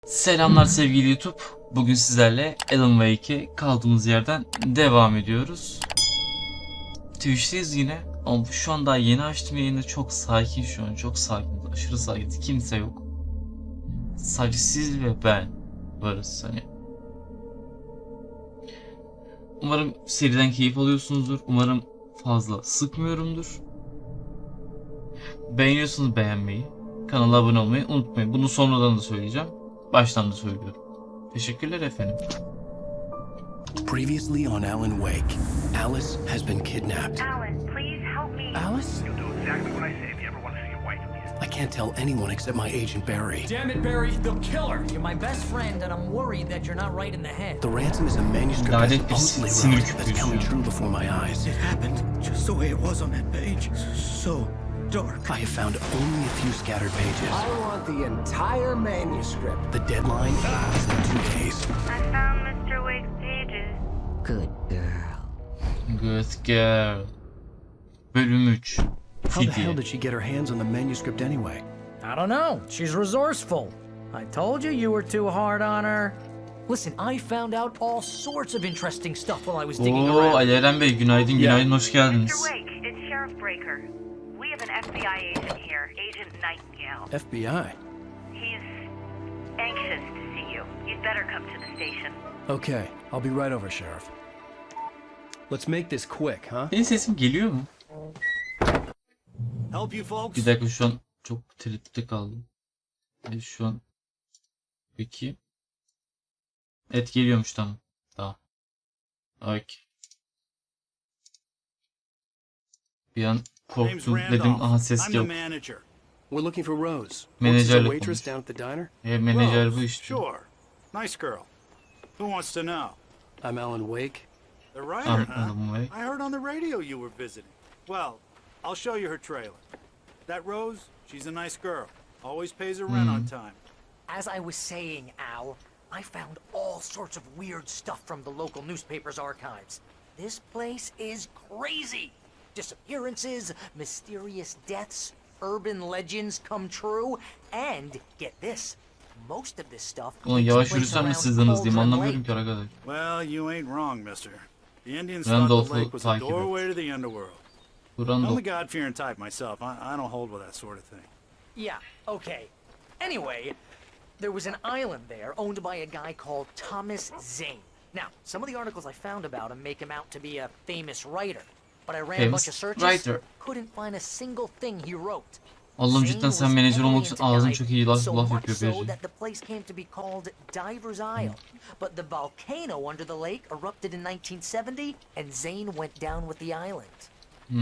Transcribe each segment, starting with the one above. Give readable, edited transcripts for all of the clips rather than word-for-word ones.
Selamlar sevgili YouTube. Bugün sizlerle Alan Wake'e kaldığımız yerden devam ediyoruz. Twitch'teyiz yine. Ama şu an daha yeni açtım yayını. Çok sakin şu an. Çok sakin. Aşırı sakin. Kimse yok. Sadece siz ve ben varız hani. Umarım seriden keyif alıyorsunuzdur. Umarım fazla sıkmıyorumdur. Beğeniyorsanız beğenmeyi, kanala abone olmayı unutmayın. Bunu sonradan da söyleyeceğim. Baştan da söylüyorum. Teşekkürler efendim. Previously on Alan Wake, Alice has been kidnapped. Alan, please help me. Alice? You'll do exactly what I say if you ever want to see your wife again. I can't tell anyone except my agent Barry. Damn it, Barry, they'll kill her. You're my best friend, and I'm worried that you're not right in the head. The ransom is a manuscript I supposedly wrote that's coming true before my eyes. It happened just the way it was on that page. So dark. I have found only a few scattered pages. I want the entire manuscript. The deadline is in 2 days. I found Mr. Wake's pages. Good girl. Good girl. Bölüm 3. How the hell did she get her hands on the manuscript anyway? I don't know. She's resourceful. I told you you were too hard on her. Listen, I found out all sorts of interesting stuff while I was digging Oo, around. Ali Eren Bey günaydın, günaydın, hoş Mr. geldiniz. Wake, it's Sheriff Breaker. We have an FBI agent here, Agent Nightingale. FBI? He's anxious to see you. You'd better come to the station. Okay, I'll be right over, Sheriff. Let's make this quick, huh? Benim sesim geliyor mu? Help you folks. Bir dakika, şu an çok tereddütte kaldım. Şu an peki. Evet, geliyormuş, tamam. Tamam. Okay. Bir an korktum, dedim aha ses I'm the yok. manager. We're looking for Rose. Works as a Menajerle waitress konuş. down at the diner. Menajer bu Rose, işte. Sure. Nice girl. Who wants to know? I'm Alan Wake. The writer, Alan huh? Wake. I heard on the radio you were visiting. Well, I'll show you her trailer. That Rose, she's a nice girl. Always pays her rent on time. As I was saying, Al, I found all sorts of weird stuff from the local newspaper's archives. This place is crazy. Disappearances, mysterious deaths, urban legends come true, and get this. Most of this stuff Ulan takes yavaş place yürüsem mi around sizden hızlıyım, Cauldron anlamıyorum Lake. ki arkadaş. Well, you ain't wrong, mister. The Indians Ben thought de the lake was a takip et. doorway to the underworld. Buranın I'm da the God-fearing type myself. I don't hold with that sort of thing. Yeah, okay. Anyway, there was an island there owned by a guy called Thomas Zane. Now, some of the articles I found about him make him out to be a famous writer. But I ran a bunch of searches, couldn't find a single thing he wrote. Allah'ım cidden sen menajer olmak için ağzın çok iyi laf yapıyor So Beci. that the place came to be called Diver's Isle. But the volcano under the lake erupted in 1970 and Zane went down with the island. Hı.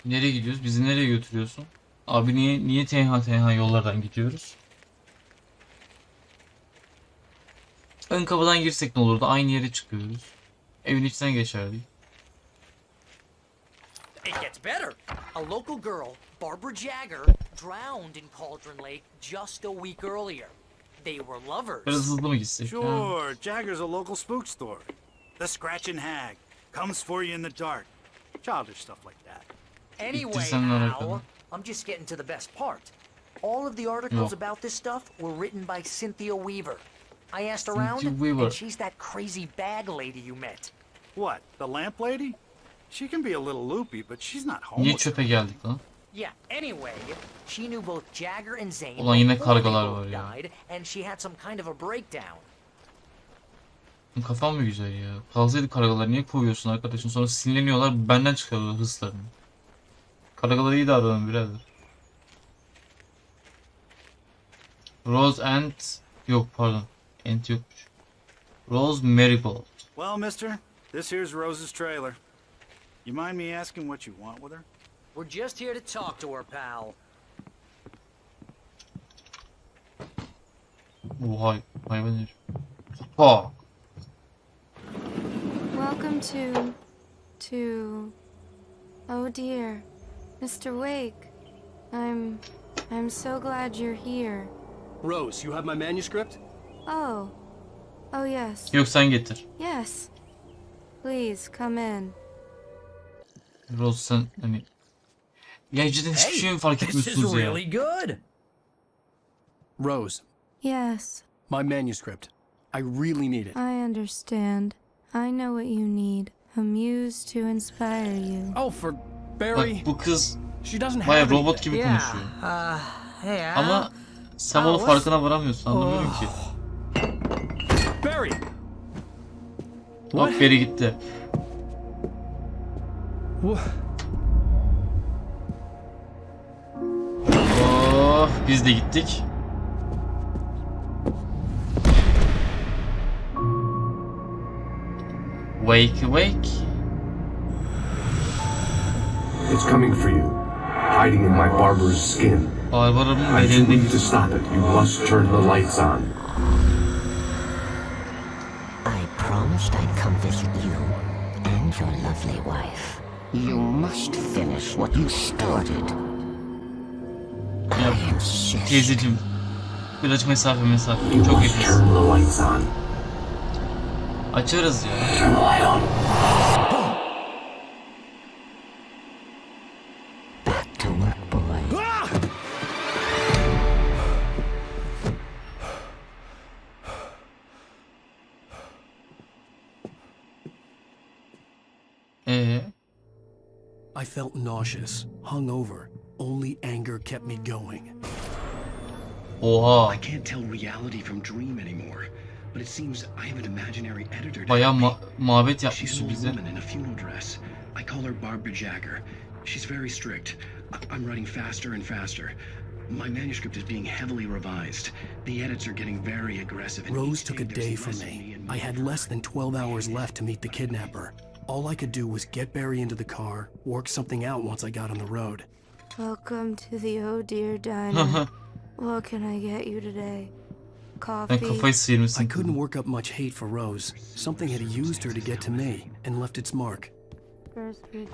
Nereye gidiyoruz? Bizi nereye götürüyorsun? Abi niye tenha yollardan gidiyoruz? Ön kapıdan girsek ne olurdu? Aynı yere çıkıyoruz. Evin içinden geçerdik. It gets better. A local girl, Barbara Jagger, drowned in Cauldron Lake just a week earlier. They were lovers. Biraz hızlı mı gitsek? Sure, Jagger's a local spook story. The Scratching Hag comes for you in the dark. Childish stuff like that. Anyway, İttirsen ne Al, alakalı? I'm just getting to the best part. All of the articles Yok. about this stuff were written by Cynthia Weaver. I asked around, Cynthia Weaver. and she's that crazy bag lady you met. What, the lamp lady? She can be a little loopy, but she's not Niye homeless. çöpe geldik lan? Yeah, anyway, she knew both Jagger and Zane Ulan yine before they kargalar both var ya. died, and she had some kind of a breakdown. Kafam mı güzel ya? Kalsaydı kargalar niye kovuyorsun arkadaşım? Sonra sinirleniyorlar, benden çıkarıyorlar hırslarını. Kargalar iyi davranın birader. Rose and... Yok pardon. And yokmuş. Rose Marigold. Well, mister, this here's Rose's trailer. You mind me asking what you want with her? We're just here to talk to her, pal. Oha hayvan herif. Ha. Welcome to... Oh dear, Mr. Wake. I'm so glad you're here. Rose, you have my manuscript? Oh yes. Yok sen getir. Yes. Please come in. Rose sen hani Gerçekten hiçbir şey mi fark This is etmiyorsunuz ya? really good. Rose, Yes, my manuscript. I really need it. I understand. I know what you need. A muse to inspire you. Oh, for Bak Barry. bu kız She doesn't baya have robot anything. gibi konuşuyor. Hey, Al. Ama sen onun farkına varamıyorsun, anlamıyorum ki. Barry. Bak beri gitti. Oh, biz de gittik. Wake, wake. It's coming for you, hiding in my barber's skin. Barbara'nın I'm too bedeninde weak to stop it. You must turn the lights on. I promised I'd come visit you and your lovely wife. You must finish what you started. Ya, I insist. teyzeciğim, birazcık mesafe. You Çok must yakınız. turn the lights on. Açarız ya. Turn the light on. Back to work, boy. I felt nauseous, hungover. Only anger kept me going. Oha. I can't tell reality from dream anymore. But it seems I have an imaginary editor to Bayağı help me. muhabbet She's yapmış an old bize. woman in a funeral dress. I call her Barbara Jagger. She's very strict. I'm writing faster and faster. My manuscript is being heavily revised. The edits are getting very aggressive. and Rose each took a day there's day from less of me. and I had more less than 12 hours left to meet the kidnapper. All I could do was get Barry into the car, work something out once I got on the road. Welcome to the Oh Dear Diner. What can I get you today? Coffee? Sen kafayı sıyırmışsın. I couldn't work up much hate for Rose. Something had used her to get to me and left its mark.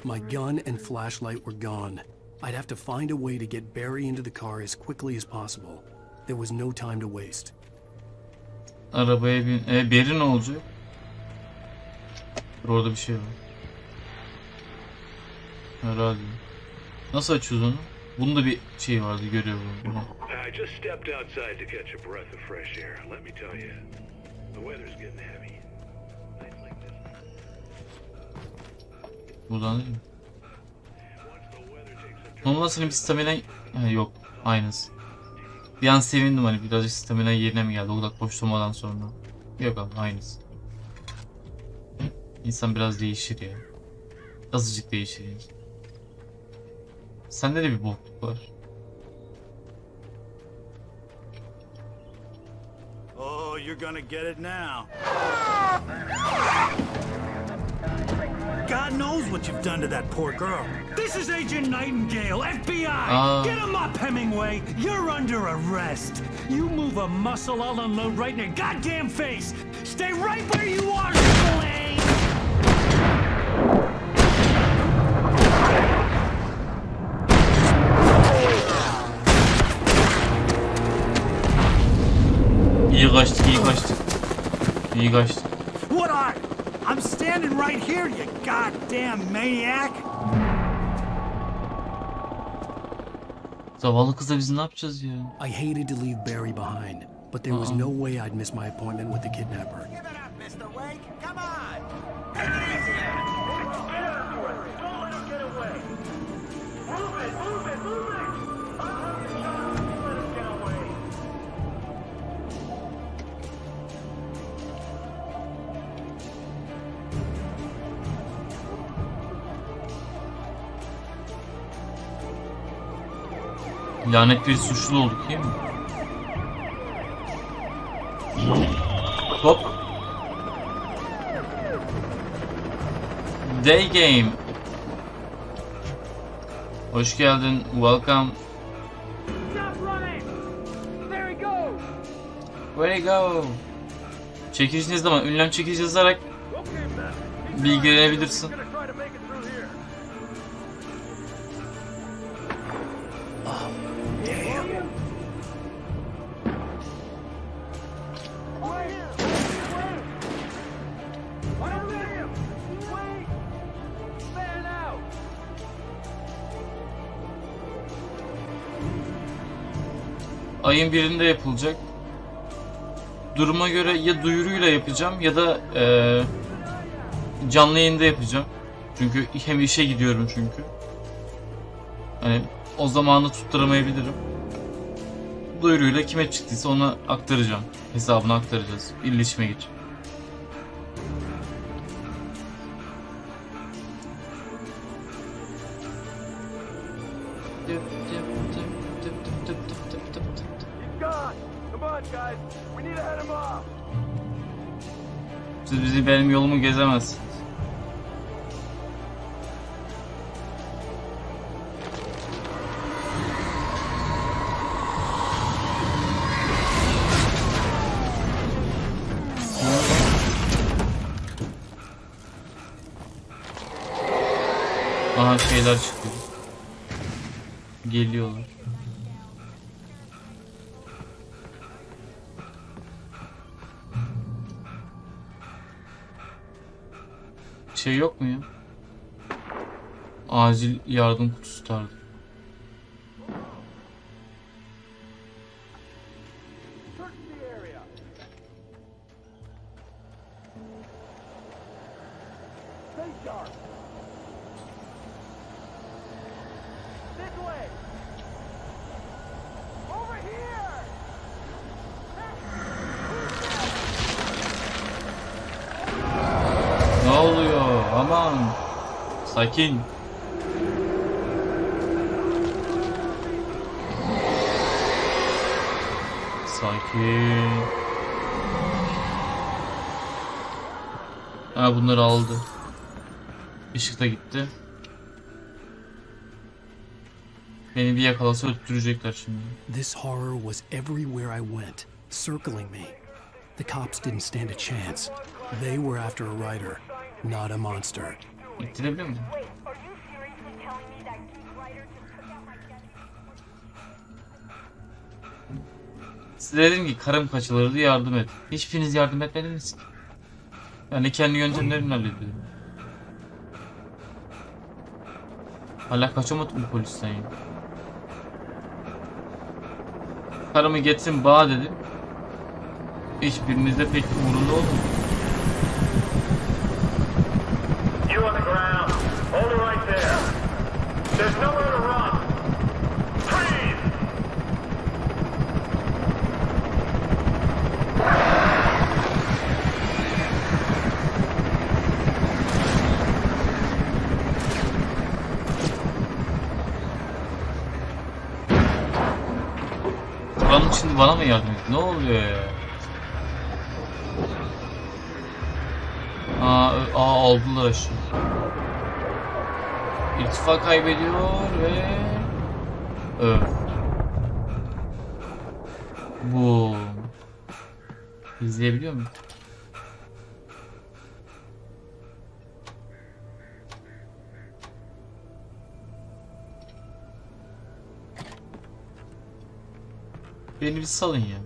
My gun and flashlight were gone. I'd have to find a way to get Barry into the car as quickly as possible. There was no time to waste. Arabaya bin. Beri ne olacak? Dur, orada bir şey var. Radyo. Nasıl açıyoruz onu? Bunun da bir şey vardı, görüyorum bunu. I just stepped outside to catch a breath of fresh air. Let me tell you, the weather's getting heavy. Nights like this. Buradan değil mi? Ondan sonra bir stamina... yok, aynısı. Bir an sevindim, hani birazcık stamina yerine mi geldi o kadar koşturmadan sonra. Yok abi, aynısı. İnsan biraz değişir ya. Azıcık değişir ya. Sende de bir bokluk var. Oh, you're gonna get it now. God knows what you've done to that poor girl. This is Agent Nightingale, FBI! Get him up, Hemingway! You're under arrest! You move a muscle, I'll unload right in your goddamn face! Stay right where you are, Slade! İyi kaçtık, iyi kaçtık. İyi kaçtık. What are? I'm standing right here, you goddamn maniac! Zavallı kızla biz ne yapacağız ya? I hated to leave Barry behind, but there was no way I'd miss my appointment with the kidnapper. Give it up, Mr. Wake. Come on. Lanet bir suçlu olduk değil mi? Hop. Day game. Hoş geldin. Welcome. Where go? Çekici ne zaman? Ünlem çekici yazarak bilgilenebilirsin. Ayın birinde yapılacak. Duruma göre ya duyuruyla yapacağım ya da canlı yayında yapacağım. Çünkü hem işe gidiyorum çünkü. Hani o zamanı tutturamayabilirim. Duyuruyla kime çıktıysa ona aktaracağım. Hesabına aktaracağız. İletişime geçeceğim. Siz bizi benim yolumu gezemezsiniz. Aha şeyler çıkıyor. Geliyorlar. Şey yok mu ya? Acil yardım kutusu tarzı. Ne oluyor? Aman. Sakin. Sakin. Ha, bunları aldı. Işık da gitti. Beni bir yakalasa öttürecekler şimdi. This horror was everywhere I went, circling me. The cops didn't stand a chance. They were after a writer, not a monster. İttirebiliyor musun? Size dedim ki karım kaçırıldı, yardım et. Hiçbiriniz yardım etmediniz ki. Yani kendi yöntemlerimle hallediyorum. Hala kaçamadım bu polisten ya. Karımı getirin bağ dedim. Hiçbiriniz de pek umurunda olmadı. You on the ground. Hold it right there. There's nowhere to run. Freeze! Buranın şimdi bana mı yardım ediyor? Ne oluyor ya? Aldılar aşağı. İrtifa kaybediyor ve bu izleyebiliyor muyum? Beni bir salın ya.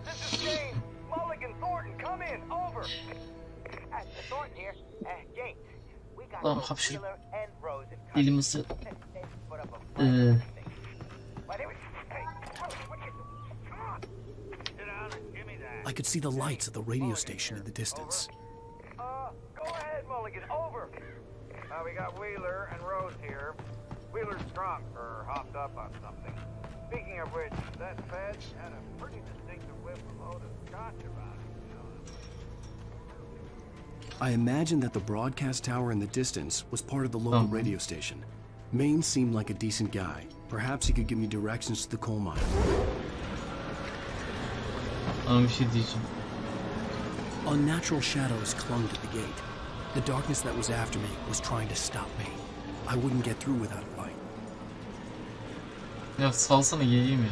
This is Shane. Mulligan, Thornton, come in. Over. Thornton here. Jane, we got Lan hapşırıp Wheeler and Rose. dilim ısı. I could see the lights of the radio station in the distance. Go ahead, Mulligan. Over. We got Wheeler and Rose here. Wheeler's drunk or hopped up on something. Speaking of which, that Fed had a pretty distinctive whiff of load of scotch about it. I imagined that the broadcast tower in the distance was part of the local radio station. Maine seemed like a decent guy. Perhaps he could give me directions to the coal mine. Ana bir şey diyeceğim. Unnatural shadows clung to the gate. The darkness that was after me was trying to stop me. I wouldn't get through without a light. Ya salsana geleyim ya.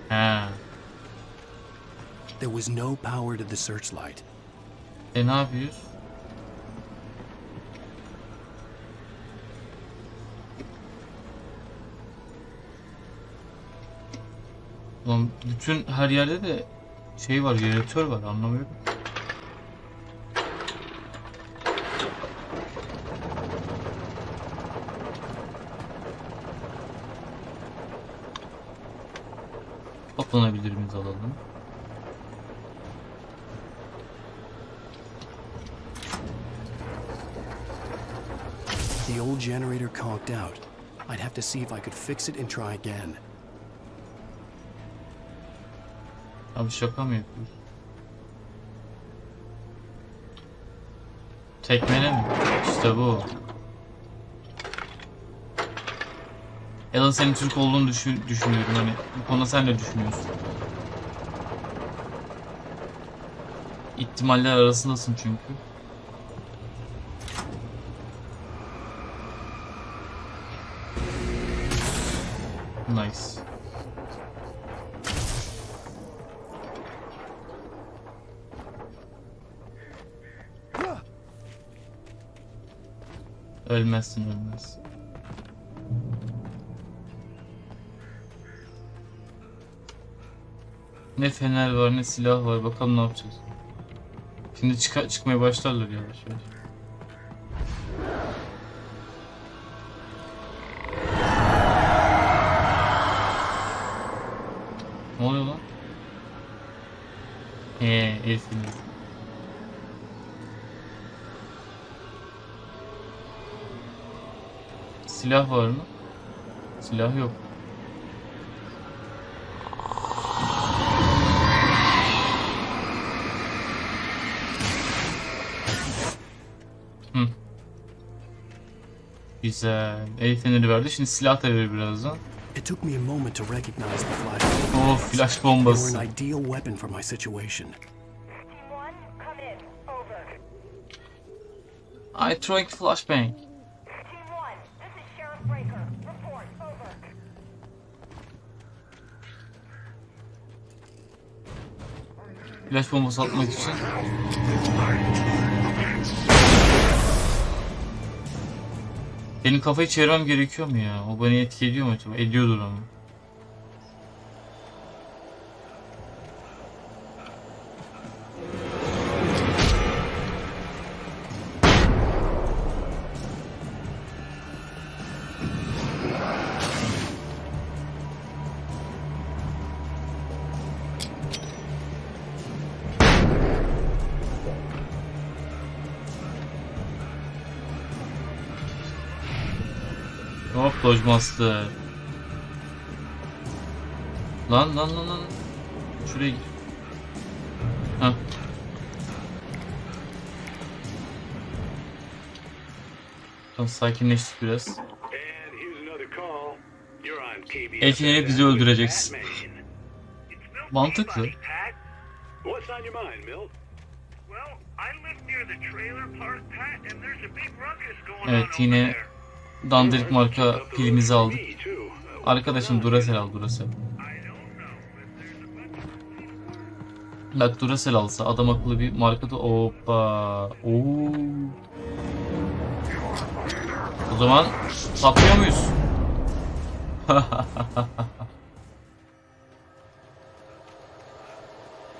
Ha. There was no power to the searchlight. Ne yapıyoruz? Lan bütün her yerde de şey var, jeneratör var, anlamıyorum. Toplanabilirimizi alalım. The old generator conked out. I'd have to see if I could fix it and try again. Abi şaka mı yapıyor? Tekmele mi? İşte bu. Alan senin Türk olduğunu düşünüyorum, hani bu konuda sen ne düşünüyorsun? İhtimaller arasındasın çünkü. Nice. Ölmezsin, ölmezsin. Ne fener var ne silah var, bakalım ne yapacağız. Şimdi çıkmaya başlarlar yavaş yavaş. Ne oluyor lan? El feneri. Silah var mı? Silah yok. Güzel. El feneri verdi. Şimdi silah da verir birazdan. It took me a moment to recognize the flash. Oh, flash bombası. They were an ideal weapon for my situation. I throwing flashbang. Flash bombası atmak için. Benim kafayı çevirmem gerekiyor mu ya? O beni etki ediyor mu acaba? Ediyordur ama. Hop, Dodge Master. Lan. Şuraya gir. Hah. Tamam, sakinleştik biraz. El feneri bizi öldüreceksin. Mantıklı. Evet, yine dandirik marka pilimizi aldık. Arkadaşım Duracell al, Duracell. Bak, Duracell alsa adam akıllı bir markada. Hoppa. Oo. O zaman patlıyor muyuz?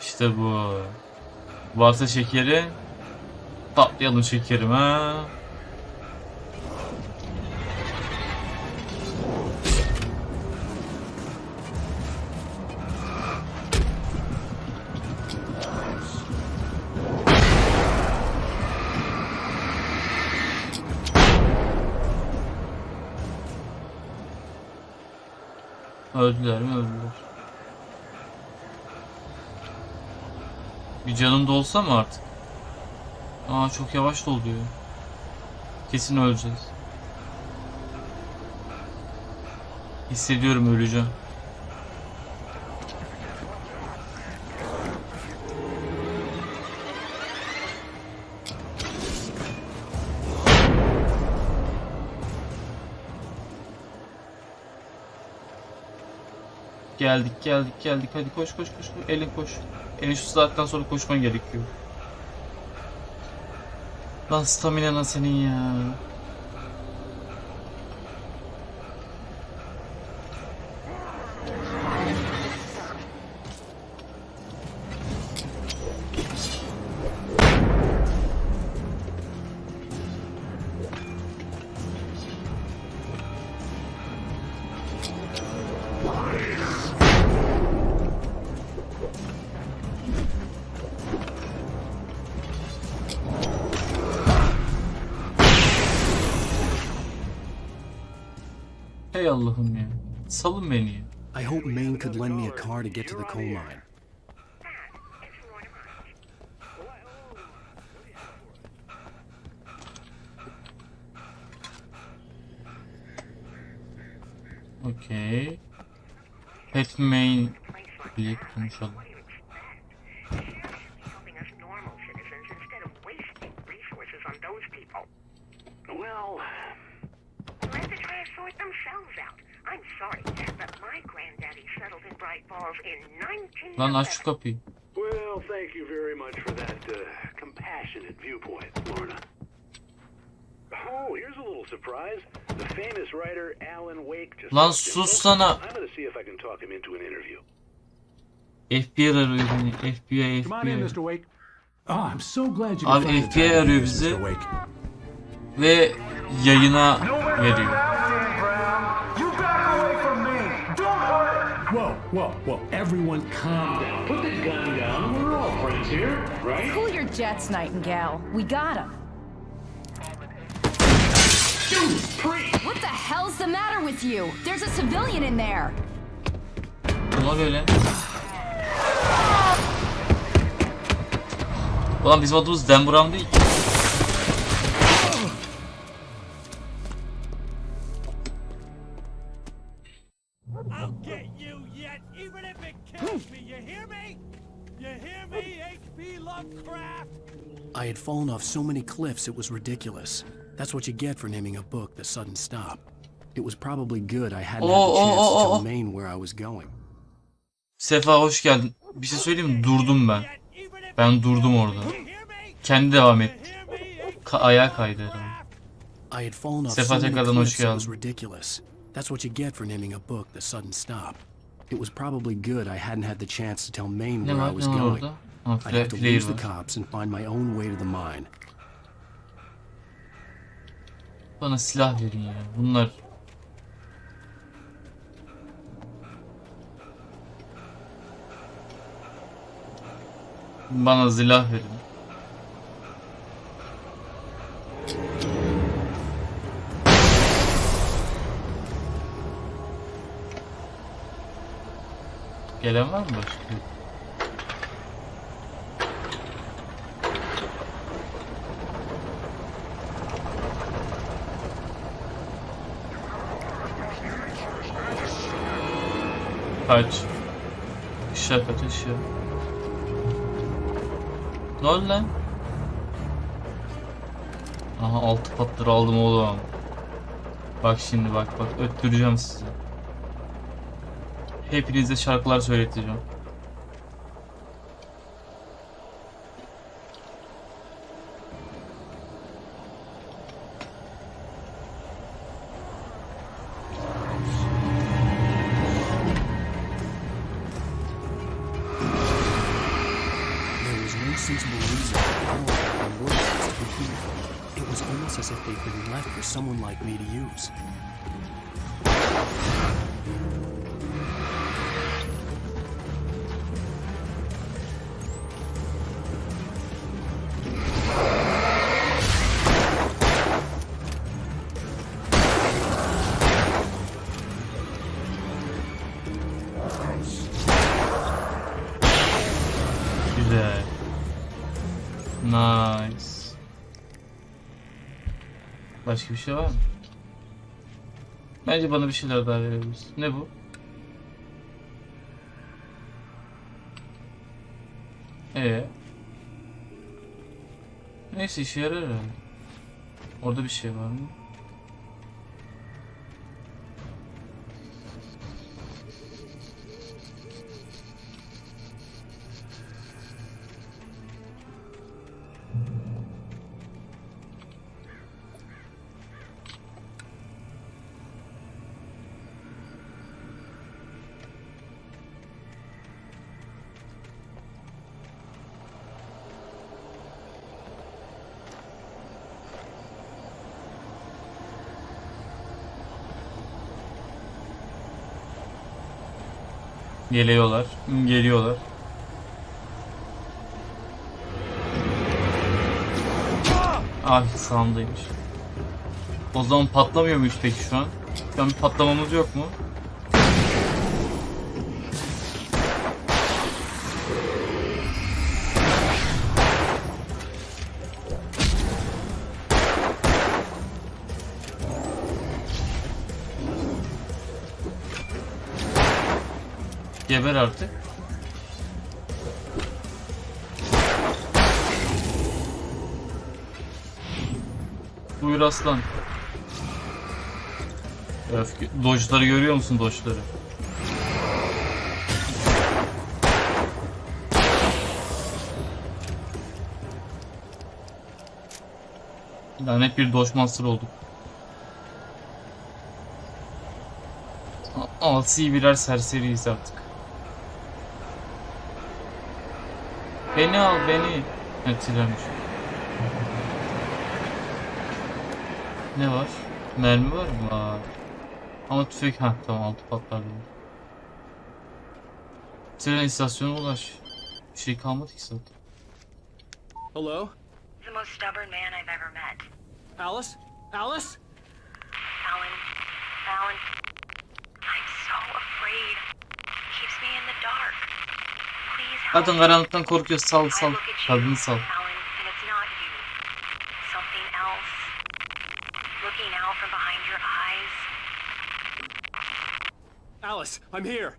İşte bu. Varsa şekeri patlayalım şekerim ha. Öldüler mi? Öldüler. Bir canım da olsa mı artık? Aa, çok yavaş doluyor. Kesin öleceğiz. Hissediyorum, öleceğim. Geldik. Hadi koş. Elin koş. Elin şu saatten sonra koşman gerekiyor. Lan staminana senin ya. Hey Allah'ım ya. Salın beni ya. I hope Maine could lend me a car to get to the coal mine. Okay. Pet Maine ile konuşalım. Well, Let the trash sort themselves out. I'm sorry, but my granddaddy settled in Bright Falls in 19... Lan aç şu kapıyı. well, thank you very much for that compassionate viewpoint, Lorna. Oh, here's a little surprise. The famous writer Alan Wake just... Lan sus sana. I'm gonna see if I can talk him into an interview. FBI arıyor beni. FBI. Come on in, Mr. Wake. Oh, I'm so glad you Abi could find the FBI time to arıyor do this, bizi. Mr. Wake. Ve yayına veriyor. You back away from me. Don't hurt. Whoa. Everyone calm down. Put the gun down. We're all friends here, right? Cool your jets, Nightingale. We got him. What the hell's the matter with you? There's a civilian in there. Buna böyle. Ulan bizim adımız Dan Brown değil ki. I'll get you yet, even if it kills me. You hear me? You hear me, H.P. Lovecraft? I had fallen off so many cliffs it was ridiculous. That's what you get for naming a book The Sudden Stop. It was probably good I hadn't had the chance to tell Maine where I was going. Sefa hoş geldin. Bir şey söyleyeyim mi? Durdum ben. Ben durdum orada. Kendi devam etti. Ayağa kaydı herhalde. I had fallen off Sefa so many tekrardan hoş cliffs it was geldin. ridiculous. That's what you get for naming a book The Sudden Stop. It was probably good I hadn't had the chance to tell Maine Ne where I var? was Ne var going. orada? Ha, I'd have to player lose the var. cops and find my own way to the mine. Bana silah verin ya. Bunlar... Bana silah verin. Gelen var mı başka? Kaç. Işığa kaç ışığa. Ne oldu lan? Aha altı patları aldım oğlum. Bak şimdi bak öttüreceğim sizi. Hepinize şarkılar söyleteceğim. It was almost as if they'd been left for someone like me to use. Güzel. Nice. Başka bir şey var mı? Bence bana bir şeyler daha verebiliriz. Ne bu? Neyse işe yarar herhalde. Orada bir şey var mı? Geliyorlar. Geliyorlar. Ah sağımdaymış. O zaman patlamıyor muyuz peki şu an? Şu an bir patlamamız yok mu? Geber artık. Buyur aslan. Öfke. Dodge'ları görüyor musun, dodge'ları? Lanet bir dodge monster olduk. Asi birer serseriyiz artık. Beni al, beni. Etkilenmiş. Ne var? Mermi var mı? Var. Ama tüfek, ha tamam, altı patlardı. Tren istasyonuna ulaş. Bir şey kalmadı ki zaten. Hello? The most stubborn man I've ever met. Alice? Alice? Alan, I'm so afraid. He keeps me in the dark. Please help Zaten me. karanlıktan korkuyor, sal I sal. look at you, Kalbini sal. Alan, and it's not you. Something else. Looking out from behind your eyes. Alice, I'm here.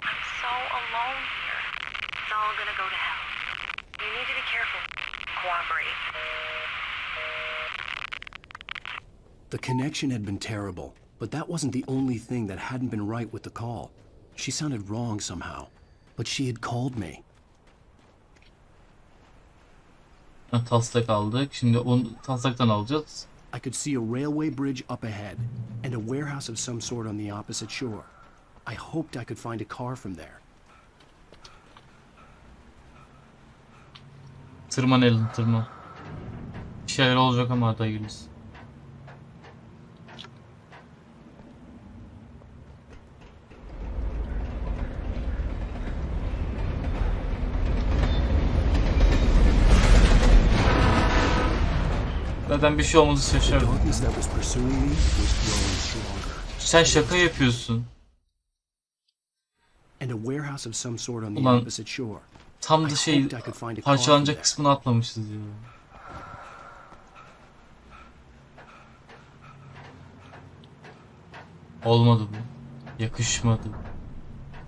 I'm so alone here. It's all gonna go to hell. You need to be careful. Cooperate. The connection had been terrible, but that wasn't the only thing that hadn't been right with the call. She sounded wrong somehow, but she had called me. Taslak aldık. Şimdi onu taslaktan alacağız. I could see a railway bridge up ahead, and a warehouse of some sort on the opposite shore. I hoped I could find a car from there. Tırman elini, tırman. Bir şeyler olacak ama hadi hayırlısı. Zaten bir şey olmadı, şaşırdım. Sen şaka yapıyorsun. Ulan tam da şey parçalanacak kısmını atlamışız ya. Olmadı bu. Yakışmadı.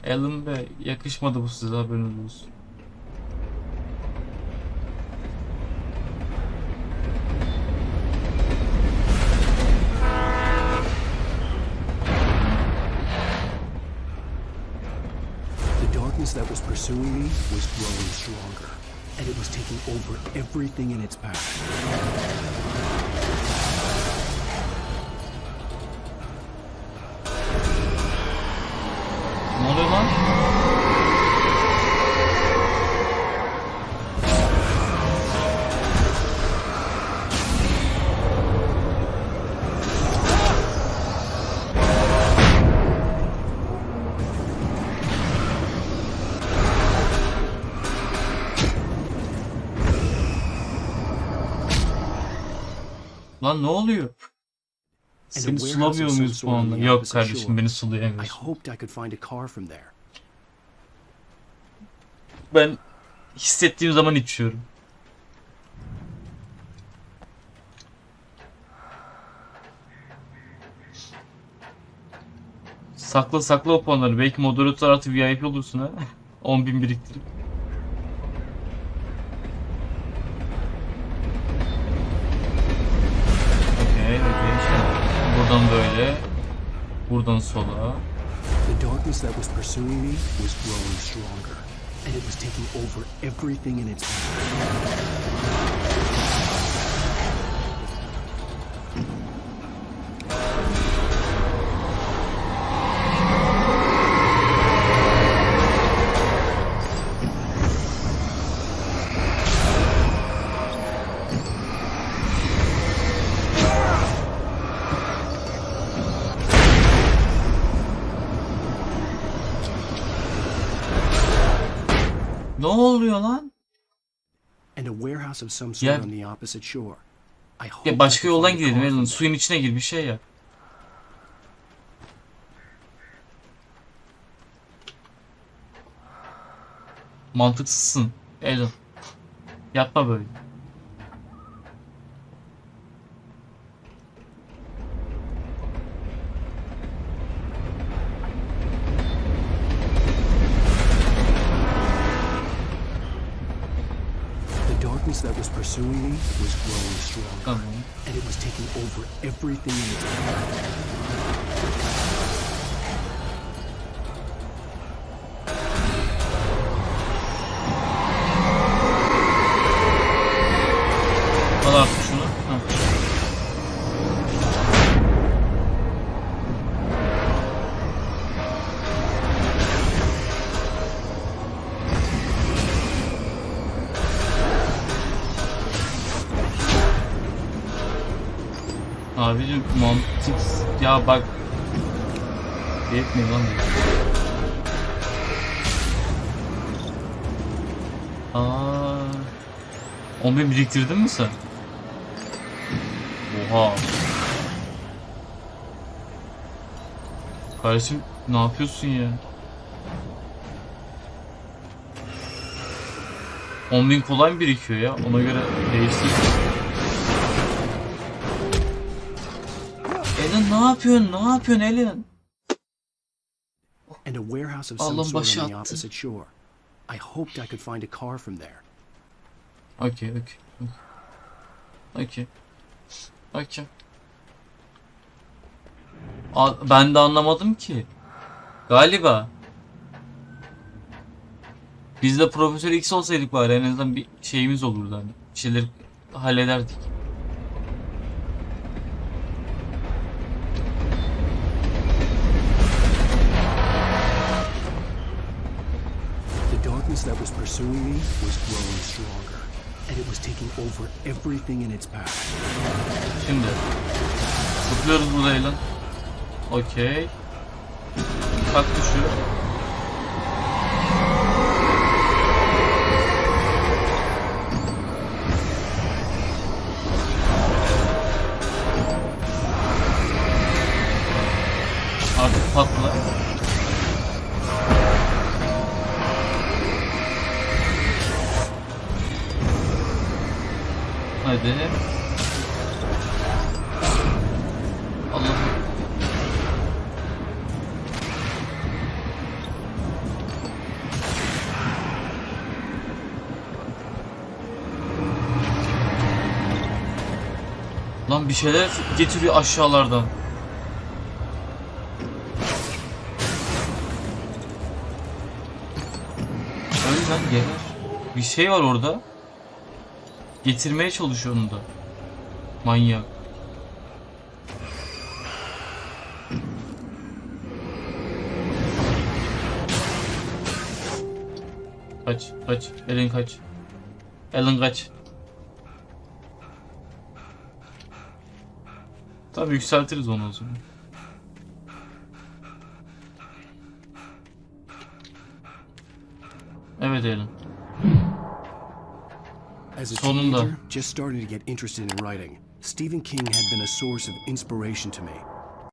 Alan Bey, yakışmadı bu size, haberiniz olsun. That was pursuing me was growing stronger, and it was taking over everything in its path. Ne oluyor lan? Lan ne oluyor? Seni sulamıyor muyuz bu anda? Yok kardeşim, beni sulayamıyorsun. Ben hissettiğim zaman içiyorum. Sakla sakla o puanları. Belki moderatör artı VIP olursun ha. 10.000 biriktirip. Buradan böyle, buradan sola. The darkness that was pursuing me was growing stronger, and it was taking over everything in its path. Ne oluyor lan? And a warehouse of some sort on the opposite shore. I hope Ya başka I can yoldan find a gidelim car Alan. from Suyun içine gir bir şey yap. Mantıksızsın Alan. Yapma böyle. The darkness that was pursuing me was growing stronger, Tamam. and it was taking over everything in its path. Al artık şunu. Heh. Abicim mantık ya bak yetmiyor lan diyor. Onu biriktirdin mi sen? Oha. Kardeşim ne yapıyorsun ya? 10.000 kolay mı birikiyor ya? Ona göre değiştir. Alan ne yapıyorsun? Ne yapıyorsun Alan? And a warehouse of some Allah'ım sort başı on the attı. opposite shore. I hoped I could find a car from there. Okay. Ben de anlamadım ki. Galiba. Biz de Profesör X olsaydık bari en azından bir şeyimiz olurdu hani. Bir şeyleri hallederdik. The darkness that was pursuing me was growing stronger, and it was taking over everything in its path. Şimdi zıplıyoruz burada Alan. Okey. Kalk düşüyor. Artık patla. Hadi. Allah'ım. Lan bir şeyler getiriyor aşağılardan. Öyle lan gelir. Bir şey var orada. Getirmeye çalışıyor onu da. Manyak. Kaç. Alan kaç. Alan kaç. Tabii yükseltiriz onu o zaman. Evet Alan. As a Sonunda. teenager, just starting to get interested in writing, Stephen King had been a source of inspiration to me.